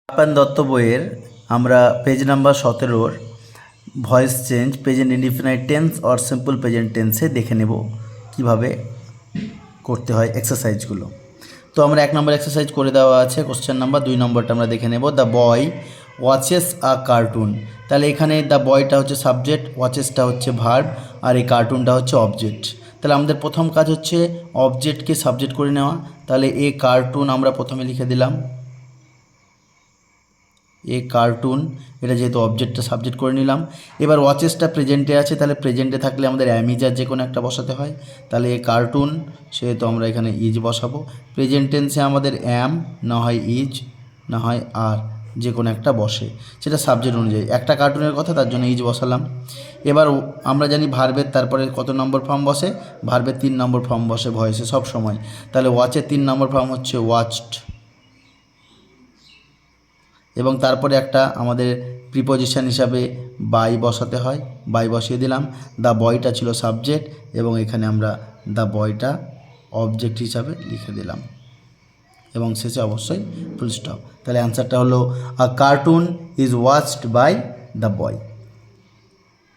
আপ্যায়ন দত্ত বইয়ের আমরা page number 17 voice change present indefinite tense or simple present টেন্সে দেখে নেব কিভাবে করতে হয় এক্সারসাইজগুলো। তো আমরা 1 নম্বর এক্সারসাইজ করে দেওয়া আছে, কোশ্চেন নাম্বার 2 নম্বরটা আমরা দেখে নেব। The boy watches a cartoon. তাহলে এখানে দ্য বয়টা হচ্ছে সাবজেক্ট, ওয়াচেসটা হচ্ছে ভার্ব, আর এই কার্টুনটা হচ্ছে অবজেক্ট। তাহলে আমাদের প্রথম কাজ হচ্ছে অবজেক্টকে সাবজেক্ট করে নেওয়া। তাহলে এ কার্টুন আমরা প্রথমে লিখে দিলাম, এ কার্টুন, এটা যেহেতু অবজেক্টটা সাবজেক্ট করে নিলাম। এবার ওয়াচেসটা প্রেজেন্টে আছে, তাহলে প্রেজেন্টে থাকলে আমাদের অ্যামিজার যে কোনো একটা বসাতে হয়। তাহলে এ কার্টুন, সেহেতু আমরা এখানে ইজ বসাবো। প্রেজেন্ট টেন্সে আমাদের অ্যাম, না হয় ইজ, না হয় আর, যে কোনো একটা বসে, সেটা সাবজেক্ট অনুযায়ী। একটা কার্টুনের কথা, তার জন্য ইজ বসালাম। এবার আমরা জানি ভার্বের তারপরে কত নম্বর ফর্ম বসে, ভার্বের 3 নম্বর ফর্ম বসে ভয়েসে সব সময়। তাহলে ওয়াচের 3 নম্বর ফর্ম হচ্ছে ওয়াচড, এবং তারপরে একটা আমাদের প্রিপোজিশন হিসাবে বাই বসাতে হয়, বাই বসিয়ে দিলাম। দ্য বয়টা ছিল সাবজেক্ট, এবং এখানে আমরা দ্য বয়টা অবজেক্ট হিসাবে লিখে দিলাম, এবং শেষে অবশ্যই ফুল স্টপ। তাহলে অ্যান্সারটা হলো a cartoon is watched by the boy.